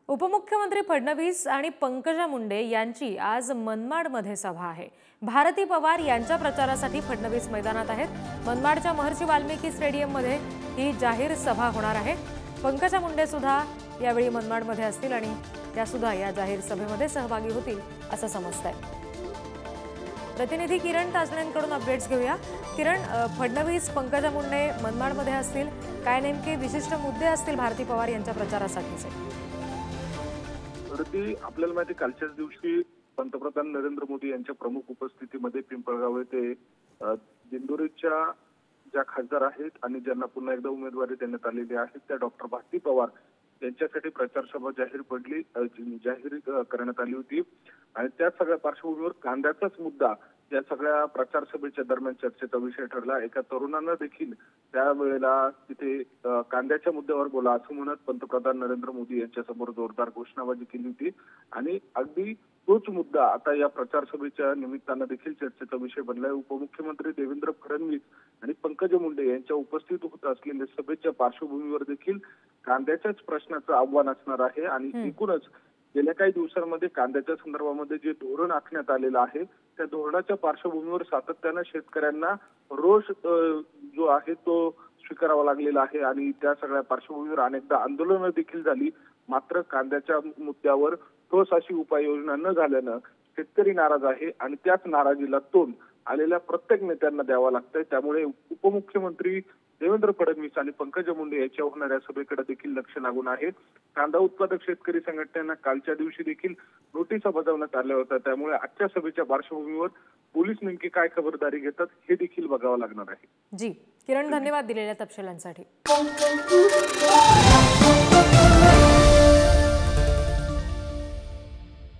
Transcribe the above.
उपमुख्यमंत्री फडणवीस आणि पंकजा मुंडे यांची आज मनमाडमध्ये सभा आहे। भारती पवार यांच्या प्रचारासाठी फडणवीस मैदानात आहेत। मनमाडच्या महर्षी वाल्मिकी स्टेडियममध्ये ही जाहीर सभा होणार आहे। पंकजा मुंडे सुद्धा यावेळी मनमाडमध्ये असतील आणि त्या सुद्धा या जाहीर सभेमध्ये सहभागी होतील असं समजतंय। प्रतिनिधी किरण ताजण्यांकडून अपडेट्स घेऊया। किरण, फडणवीस पंकजा मुंडे मनमाडमध्ये असतील, काय नेमके विशिष्ट मुद्दे असतील भारती पवार यांच्या प्रचारासाठीचे? आपल्याला माहिती, कालच्याच दिवशी पंतप्रधान नरेंद्र मोदी यांच्या प्रमुख उपस्थितीमध्ये पिंपळगाव येथे दिंडोरीच्या ज्या खासदार आहेत आणि ज्यांना पुन्हा एकदा उमेदवारी देण्यात आलेली आहे त्या डॉक्टर भारती पवार यांच्यासाठी प्रचार सभा जाहीर करण्यात आली होती। आणि त्या सगळ्या पार्श्वभूमीवर कांद्याचाच मुद्दा या सगळ्या प्रचार सभेच्या दरम्यान चर्चेचा विषय ठरला। एका तरुणानं देखील त्यावेळेला तिथे कांद्याच्या मुद्द्यावर बोला असं म्हणत पंतप्रधान नरेंद्र मोदी यांच्या समोर जोरदार घोषणाबाजी केली होती आणि अगदी तोच मुद्दा आता या प्रचार सभेच्या निमित्तानं देखील चर्चेचा विषय बनलाय। उपमुख्यमंत्री देवेंद्र फडणवीस आणि पंकजा मुंडे यांच्या उपस्थित होत असलेल्या सभेच्या पार्श्वभूमीवर देखील कांद्याच्याच प्रश्नाचं आव्हान असणार आहे। आणि एकूणच गेल्या काही दिवसांमध्ये कांद्याच्या संदर्भामध्ये जे धोरण आखण्यात आलेलं आहे त्या धोरणाच्या पार्श्वभूमीवर सातत्यानं शेतकऱ्यांना रोष जो आहे तो स्वीकारावा लागलेला आहे आणि त्या सगळ्या पार्श्वभूमीवर अनेकदा आंदोलनं देखील झाली। मात्र कांद्याच्या मुद्द्यावर ठोस अशी उपाययोजना न झाल्यानं शेतकरी नाराज आहे आणि त्याच नाराजीला तोंड आलेल्या प्रत्येक नेत्यांना द्यावा लागतंय। त्यामुळे उपमुख्यमंत्री देवेंद्र फडणवीस आणि पंकजा मुंडे यांच्या होणाऱ्या सभेकडे देखील लक्ष लागून आहे। कांदा उत्पादक शेतकरी संघटनेनं कालच्या दिवशी देखील नोटिसा बजावण्यात आल्या होत्या। त्यामुळे आजच्या सभेच्या पार्श्वभूमीवर पोलीस नेमकी काय खबरदारी घेतात हे देखील बघावं लागणार आहे। जी किरण, धन्यवाद दिलेल्या तपशिलांसाठी।